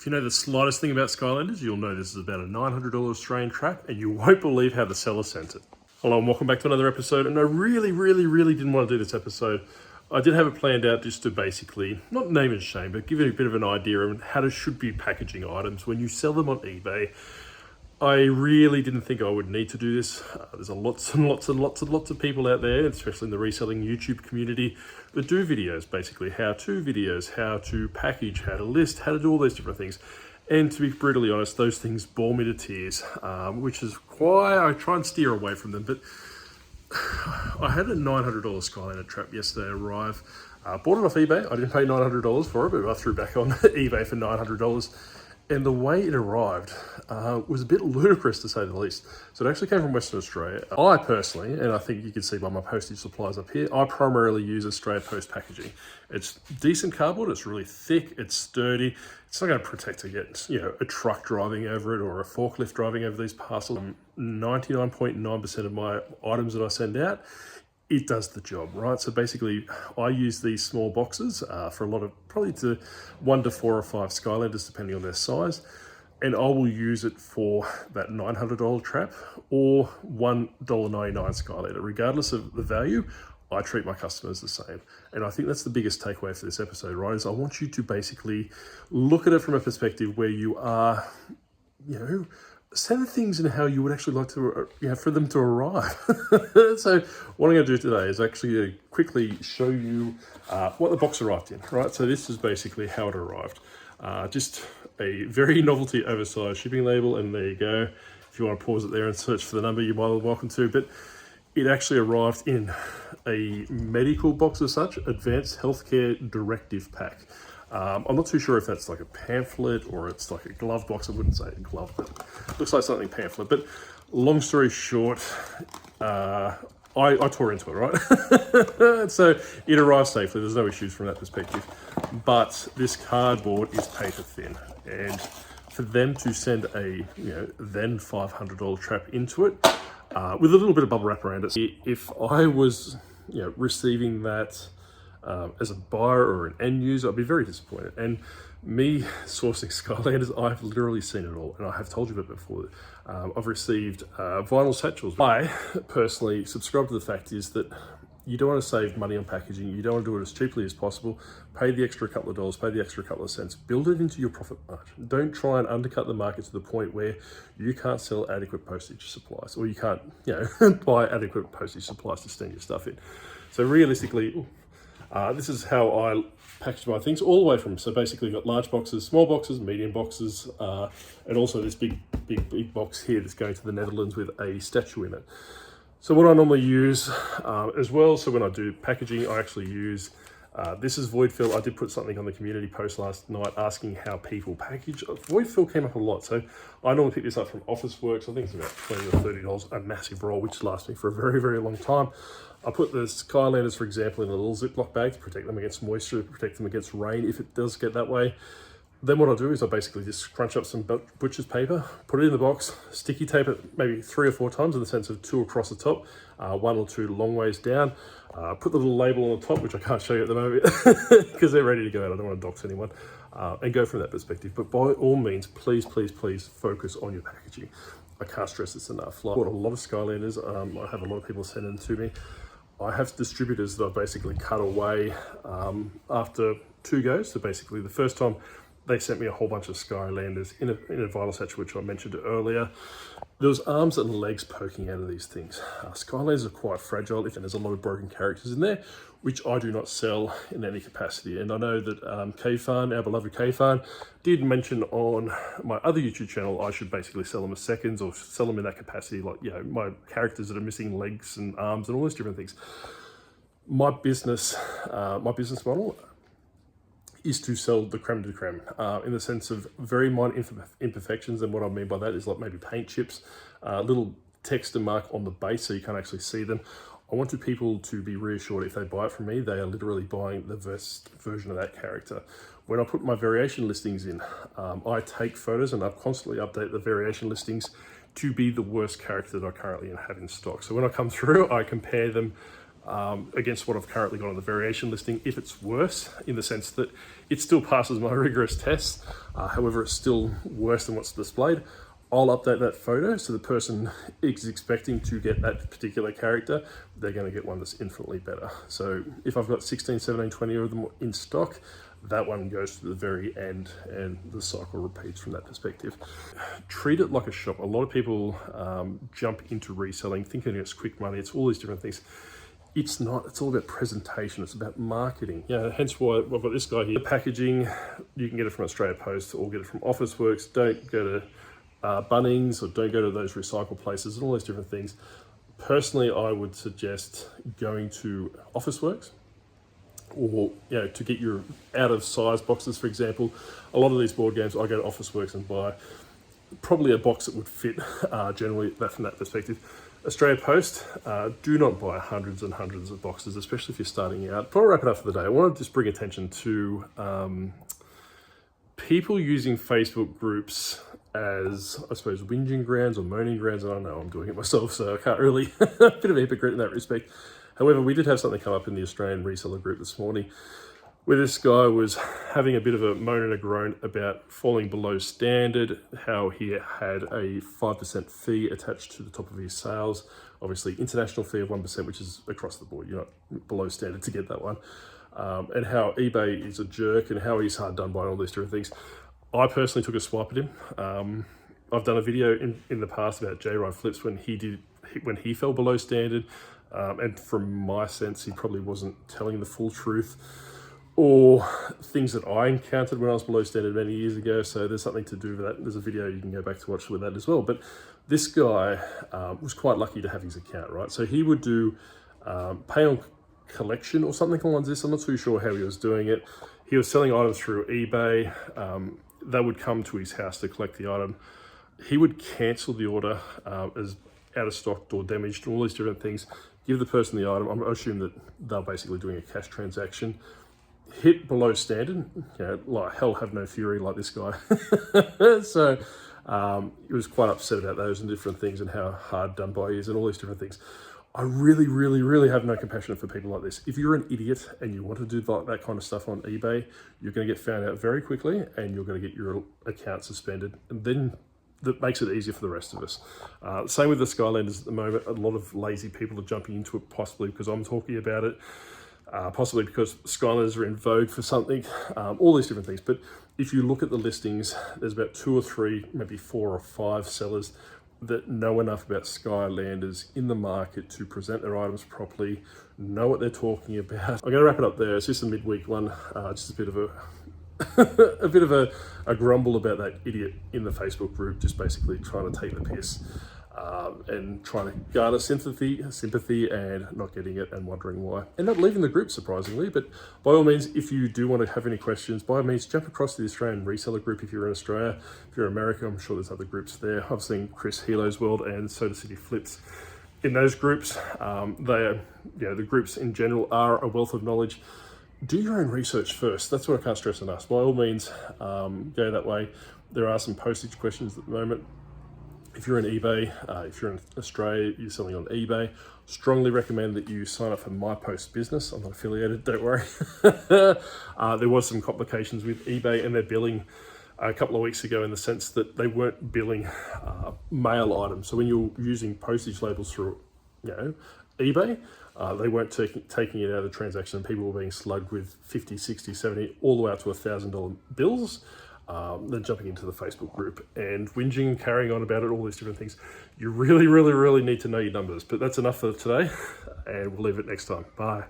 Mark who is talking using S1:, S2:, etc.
S1: If you know the slightest thing about Skylanders, you'll know this is about a $900 Australian trap, and you won't believe how the seller sent it. Hello and welcome back to another episode, and I really didn't want to do this episode. I did have it planned out just to basically, not name and shame, but give you a bit of an idea of how to should be packaging items when you sell them on eBay. I really didn't think I would need to do this. There's lots of people out there, especially in the reselling YouTube community, that do videos, basically how-to videos, how to package, how to list, how to do all these different things. And to be brutally honest, those things bore me to tears, which is why I try and steer away from them. But I had a $900 Skylander trap yesterday arrive. Bought it off eBay. I didn't pay $900 for it, but I threw back on eBay for $900. And the way it arrived was a bit ludicrous, to say the least. So it actually came from Western Australia. I personally, and I think you can see by my postage supplies up here, I primarily use Australia Post packaging. It's decent cardboard, it's really thick, it's sturdy. It's not going to protect against, a truck driving over it or a forklift driving over these parcels. 99.9% of my items that I send out, it does the job, right? So basically, I use these small boxes for a lot of, probably to 1 to 4 or 5 Skylanders, depending on their size. And I will use it for that $900 trap or $1.99 Skylander. Regardless of the value, I treat my customers the same. And I think that's the biggest takeaway for this episode, right? Is I want you to basically look at it from a perspective where you are, send things in how you would actually like to, for them to arrive. So what I'm going to do today is actually quickly show you what the box arrived in, right? So this is basically how it arrived. Just a very novelty oversized shipping label, and there you go. If you want to pause it there and search for the number, you're more than welcome to. But it actually arrived in a medical box as such, Advanced Healthcare Directive Pack. I'm not too sure if that's like a pamphlet or it's like a glove box. I wouldn't say a glove, but it looks like something pamphlet. But long story short, I tore into it, right? So it arrived safely. There's no issues from that perspective. But this cardboard is paper thin. And for them to send a, then $500 trap into it, with a little bit of bubble wrap around it, if I was, receiving that as a buyer or an end user, I'd be very disappointed. And me sourcing Skylanders, I've literally seen it all, and I have told you about it before. I've received vinyl satchels. I personally subscribe to the fact is that you don't want to save money on packaging. You don't want to do it as cheaply as possible. Pay the extra couple of dollars, pay the extra couple of cents, build it into your profit margin. Don't try and undercut the market to the point where you can't sell adequate postage supplies, or you can't, buy adequate postage supplies to send your stuff in. So realistically, this is how I package my things all the way from, so basically you've got large boxes, small boxes, medium boxes, and also this big box here that's going to the Netherlands with a statue in it. So what I normally use as well, so when I do packaging, I actually use, this is void fill. I did put something on the community post last night asking how people package. Void fill came up a lot. So I normally pick this up from Officeworks. I think it's about $20 or $30, a massive roll, which lasts me for a very long time. I put the Skylanders, for example, in a little Ziploc bag to protect them against moisture, to protect them against rain if it does get that way. Then what I'll do is I basically just crunch up some butcher's paper, put it in the box, sticky tape it maybe 3 or 4 times in the sense of 2 across the top, 1 or 2 long ways down. Put the little label on the top, which I can't show you at the moment because they're ready to go out. I don't want to dox anyone, and go from that perspective. But by all means, please focus on your packaging. I can't stress this enough. Like, I bought a lot of Skylanders. I have a lot of people sending them to me. I have distributors that I've basically cut away after 2 goes. So basically the first time they sent me a whole bunch of Skylanders in a vinyl satchel, which I mentioned earlier. There was arms and legs poking out of these things. Skylanders are quite fragile, and there's a lot of broken characters in there, which I do not sell in any capacity. And I know that Kfan, our beloved Kfan, did mention on my other YouTube channel I should basically sell them as seconds or sell them in that capacity, like, my characters that are missing legs and arms and all those different things. My business model is to sell the creme de la creme in the sense of very minor imperfections. And what I mean by that is like maybe paint chips, little text and mark on the base so you can't actually see them. I wanted people to be reassured if they buy it from me, they are literally buying the best version of that character. When I put my variation listings in, I take photos and I constantly update the variation listings to be the worst character that I currently have in stock. So when I come through, I compare them against what I've currently got on the variation listing. If it's worse, in the sense that it still passes my rigorous tests, however, it's still worse than what's displayed, I'll update that photo so the person is expecting to get that particular character, they're going to get one that's infinitely better. So if I've got 16, 17, 20 of them in stock, that one goes to the very end and the cycle repeats from that perspective. Treat it like a shop. A lot of people jump into reselling thinking it's quick money, it's all these different things. It's not, it's all about presentation, it's about marketing. Yeah, hence why I've got this guy here. The packaging, you can get it from Australia Post or get it from Officeworks. Don't go to Bunnings, or don't go to those recycle places and all those different things. Personally, I would suggest going to Officeworks, or to get your out of size boxes, for example. A lot of these board games, I go to Officeworks and buy probably a box that would fit generally from that perspective. Australia Post, do not buy hundreds and hundreds of boxes, especially if you're starting out. Before I wrap it up for the day, I want to just bring attention to people using Facebook groups as, I suppose, whinging grounds or moaning grounds. I don't know, I'm doing it myself, so I can't really, a bit of a hypocrite in that respect. However, we did have something come up in the Australian reseller group this morning where this guy was having a bit of a moan and a groan about falling below standard, how he had a 5% fee attached to the top of his sales. Obviously, international fee of 1%, which is across the board. You're not below standard to get that one. And how eBay is a jerk and how he's hard done by and all these different things. I personally took a swipe at him. I've done a video in the past about J-Ride flips when he fell below standard. And from my sense, he probably wasn't telling the full truth, or things that I encountered when I was below standard many years ago. So there's something to do with that. There's a video you can go back to watch with that as well. But this guy was quite lucky to have his account, right? So he would do pay on collection or something along this. I'm not too sure how he was doing it. He was selling items through eBay. They would come to his house to collect the item. He would cancel the order as out of stock or damaged, all these different things, give the person the item. I assume that they're basically doing a cash transaction. Hit below standard, like hell have no fury like this guy. So he was quite upset about those and different things and how hard done by he is and all these different things. I really, really, really have no compassion for people like this. If you're an idiot and you want to do that kind of stuff on eBay, you're going to get found out very quickly and you're going to get your account suspended. And then that makes it easier for the rest of us. Same with the Skylanders at the moment. A lot of lazy people are jumping into it, possibly because I'm talking about it, possibly because Skylanders are in vogue for something, all these different things. But if you look at the listings, there's about 2 or 3, maybe 4 or 5 sellers that know enough about Skylanders in the market to present their items properly, know what they're talking about. I'm going to wrap it up there. It's just a midweek one, just a bit of a grumble about that idiot in the Facebook group, just basically trying to take the piss and trying to garner sympathy and not getting it and wondering why. And not leaving the group, surprisingly. But by all means, if you do want to have any questions, by all means, jump across to the Australian reseller group if you're in Australia. If you're in America, I'm sure there's other groups there. I've seen Chris Helo's World and Soda City Flips in those groups. The groups in general are a wealth of knowledge. Do your own research first. That's what I can't stress enough. By all means, go that way. There are some postage questions at the moment. If you're in eBay, if you're in Australia, you're selling on eBay, strongly recommend that you sign up for My Post Business. I'm not affiliated, don't worry. There was some complications with eBay and their billing a couple of weeks ago in the sense that they weren't billing mail items. So when you're using postage labels through eBay, they weren't taking it out of the transaction, and people were being slugged with 50, 60, 70, all the way up to $1,000 bills. Then jumping into the Facebook group and whinging and carrying on about it, all these different things. You really, really, really need to know your numbers. But that's enough for today, and we'll leave it next time. Bye.